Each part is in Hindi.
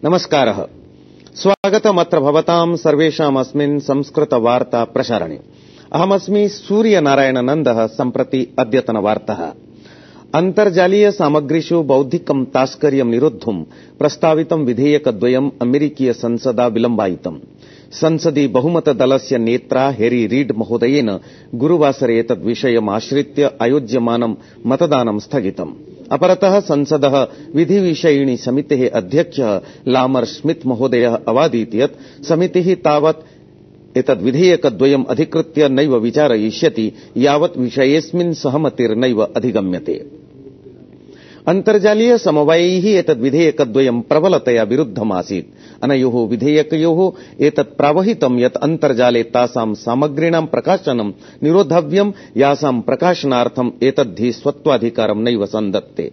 नमस्कारः। स्वागतमत्र भवतां सर्वेषाम् अस्मिन् संस्कृतवार्ता प्रसारणे। अहमस्मि सूर्यनारायणनन्दः। सम्प्रति अद्यतनवार्ताः। अन्तर्जालीय सामग्रीषु बौद्धिकं तास्कर्यं निरोद्धुं प्रस्तावितं विधेयकद्वयम् अमेरिकीय संसदा विलम्बायितम्। संसदि बहुमतदलस्य नेत्रा हेरी रीड महोदयेन गुरुवासरे एतद्विषयम् आश्रित्य आयोज्यमानं मतदानं स्थगितम्। अपरतः संसदः विधिविषयिणी समितेः अध्यक्षः लामर स्मिथ महोदयः अवादीत् यत् समितिः तावत् एतद्विधेयकद्वयम् अधिकृत्य नैव विचारयिष्यति यावत् विषयेऽस्मिन् सहमतिर्नैव अधिगम्यते। अन्तर्जालीय समवायैः एतद्विधेयकद्वयम् प्रबलतया विरुद्धमासीत्। अनयोः विधेयकयोः एतत् प्रावहितं यत् अन्तर्जाले तासां सामग्रीणां प्रकाशनं निरोद्धव्यं यासां प्रकाशनार्थम् एतद्धि स्वत्वाधिकारं नैव सन्दत्ते।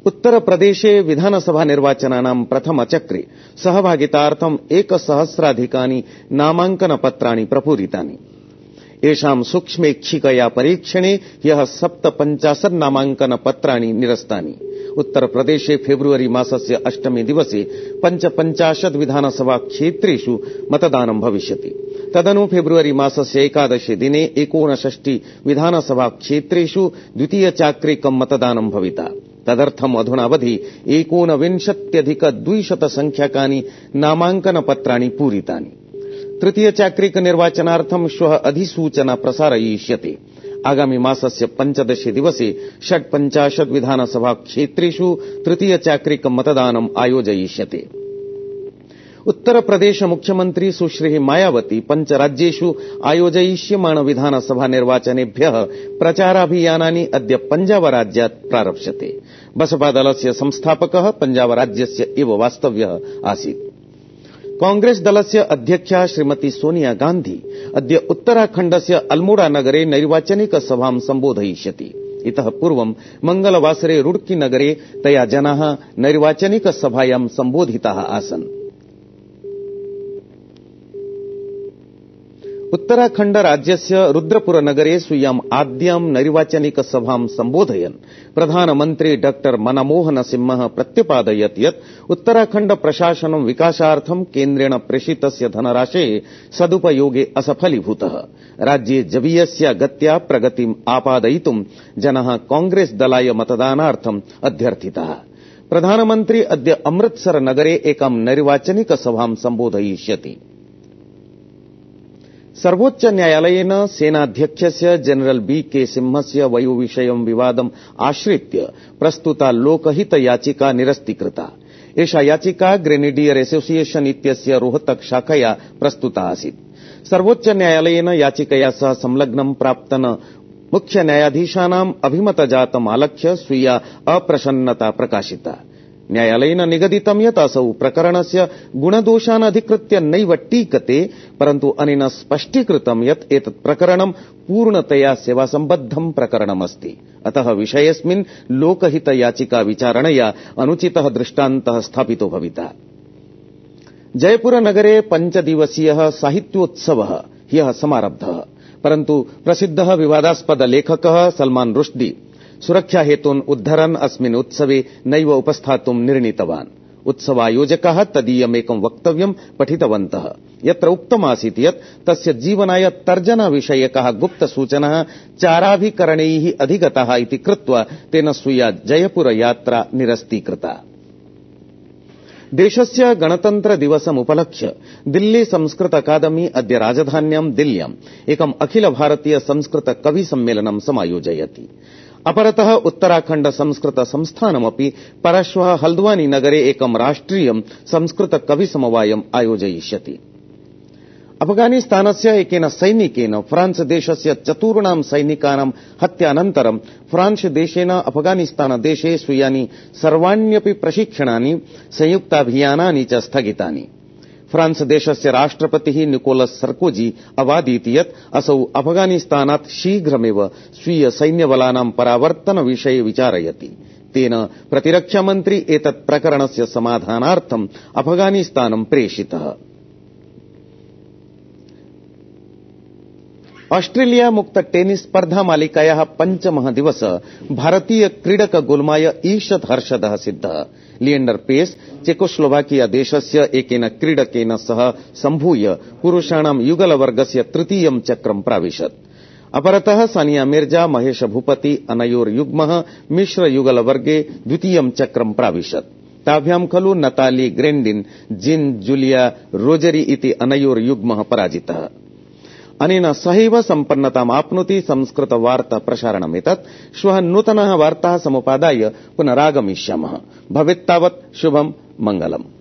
उत्तरप्रदेशे विधानसभा निर्वाचनानां प्रथमचक्रे सहभागितार्थम् 1000 नामाङ्कनपत्राणि प्रपूरितानि। येषां सूक्ष्मेक्षिकया परीक्षणे ह्यः 57 नामाङ्कनपत्राणि निरस्तानि। उत्तरप्रदेशे फेब्रुवरी मासस्य 8 दिवसे 55 विधानसभा क्षेत्रेषु मतदानं भविष्यति। तदनु फेब्रुवरी मासस्य 11 दिने 69 विधानसभा क्षेत्रेषु द्वितीयचाक्रिकं मतदानं भविता। तदर्थम् अधुनावधि 19,200 संख्याकानि नामाङ्कनपत्राणि पूरितानि। तृतीयचाक्रिक निर्वाचनार्थं श्वः अधिसूचना प्रसारयिष्यते। आगामि मासस्य 15 दिवसे 56 विधानसभा क्षेत्रेषु तृतीयचाक्रिकं मतदानम् आयोजयिष्यते। उत्तरप्रदेश मुख्यमन्त्री सुश्री मायावती 5 राज्येषु आयोजयिष्यमाण विधानसभा निर्वाचनेभ्यः प्रचाराभियानानि अद्य पंजाब राज्यात् प्रारप्स्यते। बसपा दलस्य संस्थापकः पंजाब राज्यस्य एव वास्तव्यः आसीत्। कांग्रेस दलस्य अध्यक्षा श्रीमती सोनिया गांधी अद्य उत्तराखण्डस्य अल्मोड़ा नगरे नैर्वाचनिक सभां सम्बोधयिष्यति। इतः पूर्वं मंगलवासरे रुड़की नगरे तया जनाः नैर्वाचनिक सभायां सम्बोधिताः आसन्। उत्तराखण्ड राज्यस्य रुद्रपुर नगरे स्वीयाम् आद्यां नैर्वाचनिक सभां सम्बोधयन् प्रधानमन्त्री डॉक्टर मनमोहन सिंहः प्रत्यपादयत् यत् उत्तराखण्ड प्रशासनं विकासार्थं केन्द्रेण प्रेषितस्य धनराशेः सदुपयोगे असफलीभूतः। राज्ये जवीयस्य गत्या प्रगतिम् आपादयितुं जनाः कांग्रेस दलाय मतदानार्थम् अध्यर्थिताः। प्रधानमन्त्री अद्य अमृतसर नगरे एकां नैर्वाचनिक सभां सम्बोधयिष्यति। सर्वोच्च न्यायालयेन सेनाध्यक्षस्य जनरल बी.के. सिंहस्य वयोविषयं विवादम् आश्रित्य प्रस्तुता लोकहित याचिका निरस्तीकृता। एषा याचिका ग्रेनेडियर एसोसिएशन इत्यस्य रोहतक शाखया प्रस्तुता आसीत्। सर्वोच्च न्यायालयेन याचिकया सह संलग्नं प्राक्तन मुख्य न्यायाधीशानाम् अभिमतजातम् आलक्ष्य स्वीया अप्रसन्नता प्रकाशिता। न्यायालयेन निगदितं यत् असौ प्रकरणस्य गुणदोषान् अधिकृत्य नैव टीकते, परन्तु अनेन स्पष्टीकृतं यत् एतत् प्रकरणं पूर्णतया सेवासम्बद्धं प्रकरणमस्ति। अतः विषयेऽस्मिन् लोकहित याचिका विचारणया अनुचितः दृष्टान्तः स्थापितो भविता। जयपुर नगरे 5 दिवसीयः साहित्योत्सवः ह्यः समारब्धः, परन्तु प्रसिद्धः विवादास्पद लेखकः सलमान रुश्दी सुरक्षा हेतून् उद्धरन् अस्मिन् उत्सवे नैव उपस्थातुं निर्णीतवान्। उत्सवायोजकाः तदीयमेकं वक्तव्यं पठितवन्तः, यत्र उक्तमासीत् यत् तस्य जीवनाय तर्जनविषयकाः गुप्तसूचनाः चाराभिकरणैः अधिगताः इति कृत्वा तेन स्वीया जयपुर यात्रा निरस्तीकृता। देशस्य गणतन्त्र दिवसमुपलक्ष्य दिल्ली संस्कृत अकादमी अद्य राजधान्यां दिल्ल्याम् एकम् अखिल भारतीय संस्कृत कवि सम्मेलनं समायोजयति। अपरतः उत्तराखण्ड संस्कृत संस्थानमपि परश्वः हल्द्वानी नगरे एकं राष्ट्रियं संस्कृत कवि समवायम् आयोजयिष्यति। अफगानिस्तानस्य एकेन सैनिकेन फ्रांस देशस्य 4 सैनिकानां हत्यानन्तरं फ्रांस देशेन अफगानिस्तान देशे स्वीयानि सर्वाण्यपि प्रशिक्षणानि संयुक्ताभियानानि च स्थगितानि। फ्रांस देशस्य राष्ट्रपतिः निकोलस सर्कोजी अवादीत् यत् असौ अफगानिस्तानात् शीघ्रमेव स्वीय सैन्यबलानां परावर्तन विषये विचारयति। तेन प्रतिरक्षामन्त्री एतत् प्रकरणस्य समाधानार्थम् अफगानिस्तानं प्रेषितः। ऑस्ट्रेलिया मुक्त टेनिस स्पर्धा मालिकायाः पञ्चमः दिवसः भारतीय क्रीडक गोलमाय ईषत् हर्षदः सिद्धः। लिएण्डर पेस चेकोस्लोवाकिया देशस्य एकेन क्रीडकेन सह सम्भूय पुरुषाणां युगलवर्गस्य तृतीयं चक्रं प्राविशत्। अपरतः सानिया मिर्जा महेश भूपति अनयोर्युग्मः मिश्रयुगलवर्गे द्वितीयं चक्रं प्राविशत्। ताभ्यां खलु नताली ग्रेन्डिन् जिन् जूलिया रोजरी इति अनयोर्युग्मः पराजितः। अनेन सहैव सम्पन्नतामाप्नोति संस्कृतवार्ता प्रसारणमेतत्। श्वः नूतनाः वार्ताः समुपादाय पुनरागमिष्यामः। भवेत् तावत् शुभं मङ्गलम्।